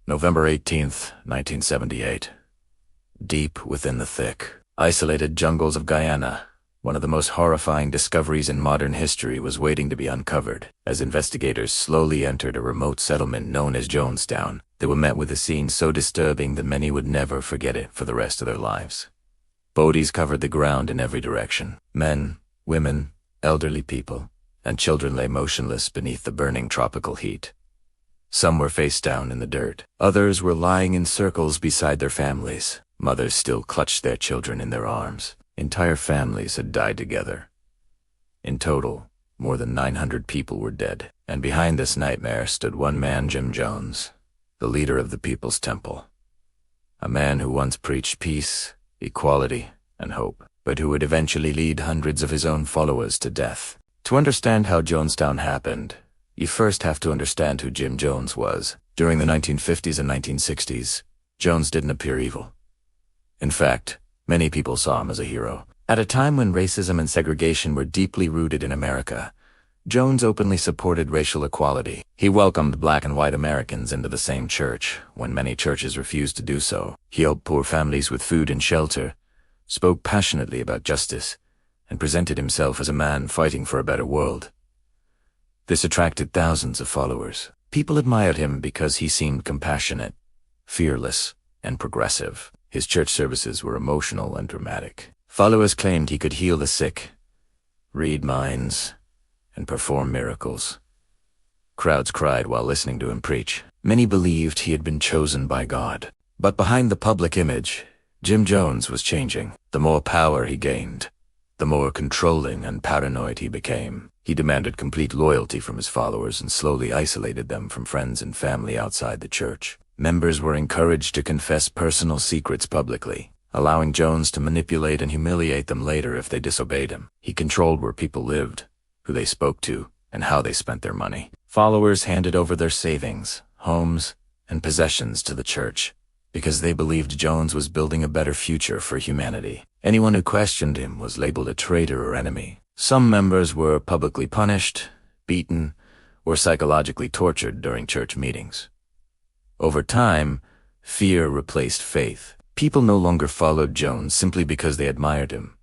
November 18th, 1978. Deep within the thick, isolated jungles of Guyana, one of the most horrifying discoveries in modern history was waiting to be uncovered. As investigators slowly entered a remote settlement known as Jonestown, they were met with a scene so disturbing that many would never forget it for the rest of their lives. Bodies covered the ground in every direction. Men, women, elderly people, and children lay motionless beneath the burning tropical heat. Some were face down in the dirt. Others were lying in circles beside their families. Mothers still clutched their children in their arms. Entire families had died together. In total, more than 900 people were dead. And behind this nightmare stood one man, Jim Jones, the leader of the People's Temple. A man who once preached peace, equality, and hope, but who would eventually lead hundreds of his own followers to death. To understand how Jonestown happened, you first have to understand who Jim Jones was. During the 1950s and 1960s, Jones didn't appear evil. In fact, many people saw him as a hero. At a time when racism and segregation were deeply rooted in America, Jones openly supported racial equality. He welcomed black and white Americans into the same church when many churches refused to do so. He helped poor families with food and shelter, spoke passionately about justice, and presented himself as a man fighting for a better world. This attracted thousands of followers. People admired him because he seemed compassionate, fearless, and progressive. His church services were emotional and dramatic. Followers claimed he could heal the sick, read minds, and perform miracles. Crowds cried while listening to him preach. Many believed he had been chosen by God. But behind the public image, Jim Jones was changing. The more power he gained, the more controlling and paranoid he became. He demanded complete loyalty from his followers and slowly isolated them from friends and family outside the church. Members were encouraged to confess personal secrets publicly, allowing Jones to manipulate and humiliate them later if they disobeyed him. He controlled where people lived, who they spoke to, and how they spent their money. Followers handed over their savings, homes, and possessions to the church because they believed Jones was building a better future for humanity. Anyone who questioned him was labeled a traitor or enemy. Some members were publicly punished, beaten, or psychologically tortured during church meetings. Over time, fear replaced faith. People no longer followed Jones simply because they admired him.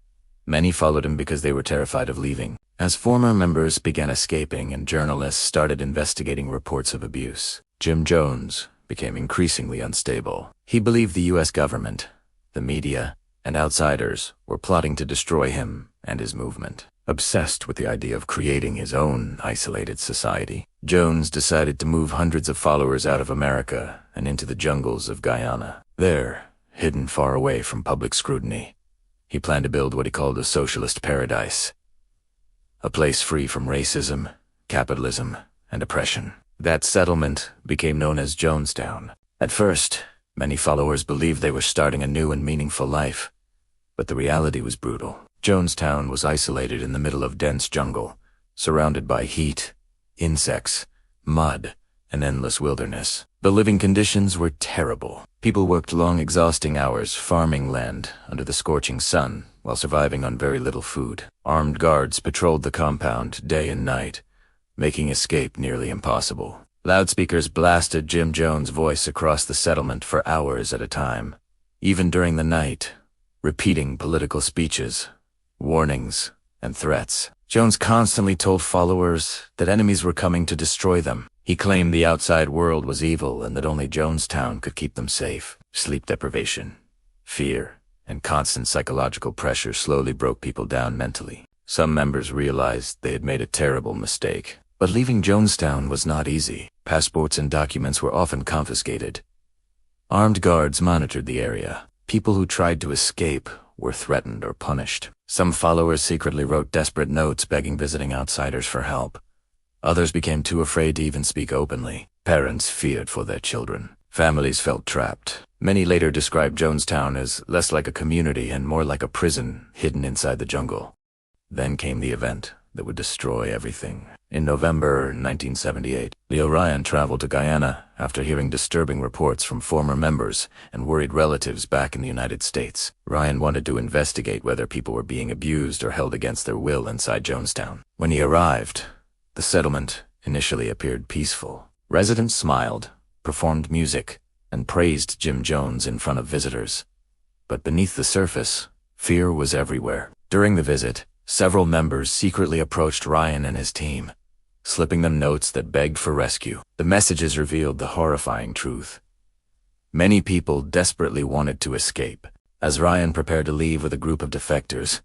Many followed him because they were terrified of leaving. As former members began escaping and journalists started investigating reports of abuse, Jim Jones became increasingly unstable. He believed the U.S. government, the media, and outsiders were plotting to destroy him and his movement. Obsessed with the idea of creating his own isolated society, Jones decided to move hundreds of followers out of America and into the jungles of Guyana. There, hidden far away from public scrutiny, he planned to build what he called a socialist paradise. A place free from racism, capitalism, and oppression. That settlement became known as Jonestown. At first, many followers believed they were starting a new and meaningful life, but the reality was brutal. Jonestown was isolated in the middle of dense jungle, surrounded by heat, insects, mud, and endless wilderness. The living conditions were terrible. People worked long, exhausting hours farming land under the scorching sun while surviving on very little food. Armed guards patrolled the compound day and night, making escape nearly impossible. Loudspeakers blasted Jim Jones' voice across the settlement for hours at a time, even during the night, repeating political speeches, warnings, and threats. Jones constantly told followers that enemies were coming to destroy them. He claimed the outside world was evil and that only Jonestown could keep them safe. Sleep deprivation, fear, and constant psychological pressure slowly broke people down mentally. Some members realized they had made a terrible mistake. But leaving Jonestown was not easy. Passports and documents were often confiscated. Armed guards monitored the area. People who tried to escape were threatened or punished. Some followers secretly wrote desperate notes begging visiting outsiders for help. Others became too afraid to even speak openly. Parents feared for their children. Families felt trapped. Many later described Jonestown as less like a community and more like a prison hidden inside the jungle. Then came the event that would destroy everything. In November 1978, Leo Ryan traveled to Guyana after hearing disturbing reports from former members and worried relatives back in the United States. Ryan wanted to investigate whether people were being abused or held against their will inside Jonestown. When he arrived, the settlement initially appeared peaceful. Residents smiled, performed music, and praised Jim Jones in front of visitors. But beneath the surface, fear was everywhere. During the visit, several members secretly approached Ryan and his team, slipping them notes that begged for rescue. The messages revealed the horrifying truth. Many people desperately wanted to escape. As Ryan prepared to leave with a group of defectors,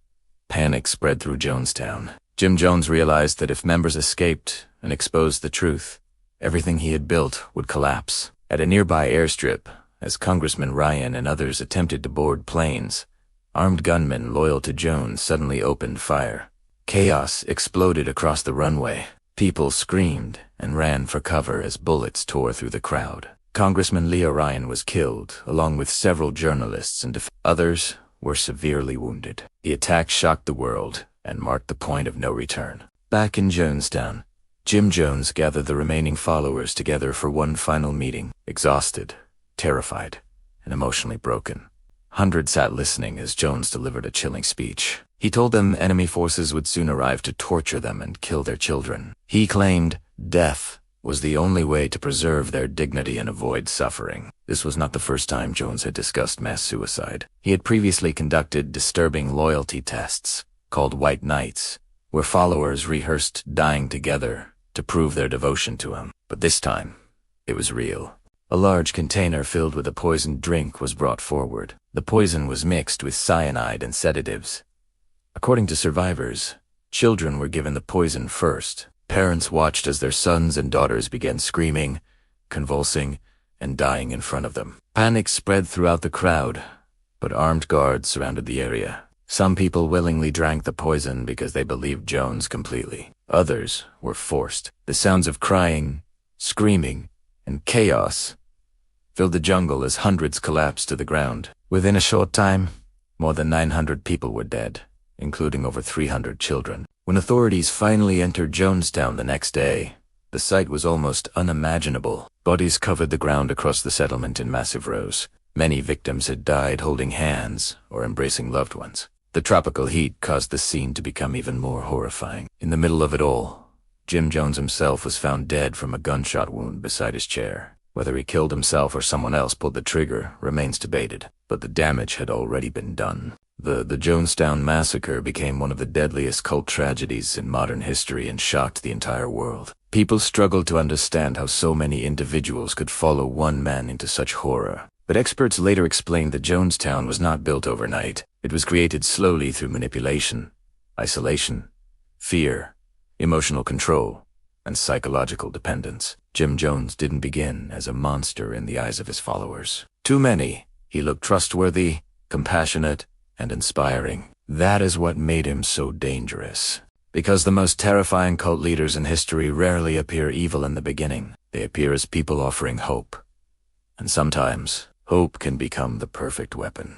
panic spread through Jonestown. Jim Jones realized that if members escaped and exposed the truth, everything he had built would collapse. At a nearby airstrip, as Congressman Ryan and others attempted to board planes, armed gunmen loyal to Jones suddenly opened fire. Chaos exploded across the runway. People screamed and ran for cover as bullets tore through the crowd. Congressman Leo Ryan was killed, along with several journalists and others were severely wounded. The attack shocked the world and marked the point of no return. Back in Jonestown, Jim Jones gathered the remaining followers together for one final meeting, exhausted, terrified, and emotionally broken. Hundreds sat listening as Jones delivered a chilling speech. He told them enemy forces would soon arrive to torture them and kill their children. He claimed death was the only way to preserve their dignity and avoid suffering. This was not the first time Jones had discussed mass suicide. He had previously conducted disturbing loyalty tests, called White Nights, where followers rehearsed dying together to prove their devotion to him. But this time, it was real. A large container filled with a poisoned drink was brought forward. The poison was mixed with cyanide and sedatives. According to survivors, children were given the poison first. Parents watched as their sons and daughters began screaming, convulsing, and dying in front of them. Panic spread throughout the crowd, but armed guards surrounded the area. Some people willingly drank the poison because they believed Jones completely. Others were forced. The sounds of crying, screaming, and chaos filled the jungle as hundreds collapsed to the ground. Within a short time, more than 900 people were dead, including over 300 children. When authorities finally entered Jonestown the next day, the sight was almost unimaginable. Bodies covered the ground across the settlement in massive rows. Many victims had died holding hands or embracing loved ones. The tropical heat caused the scene to become even more horrifying. In the middle of it all, Jim Jones himself was found dead from a gunshot wound beside his chair. Whether he killed himself or someone else pulled the trigger remains debated, but the damage had already been done. The Jonestown Massacre became one of the deadliest cult tragedies in modern history and shocked the entire world. People struggled to understand how so many individuals could follow one man into such horror. But experts later explained that Jonestown was not built overnight. It was created slowly through manipulation, isolation, fear, emotional control, and psychological dependence. Jim Jones didn't begin as a monster in the eyes of his followers. To many, he looked trustworthy, compassionate, and inspiring. That is what made him so dangerous. Because the most terrifying cult leaders in history rarely appear evil in the beginning. They appear as people offering hope. And sometimes, hope can become the perfect weapon.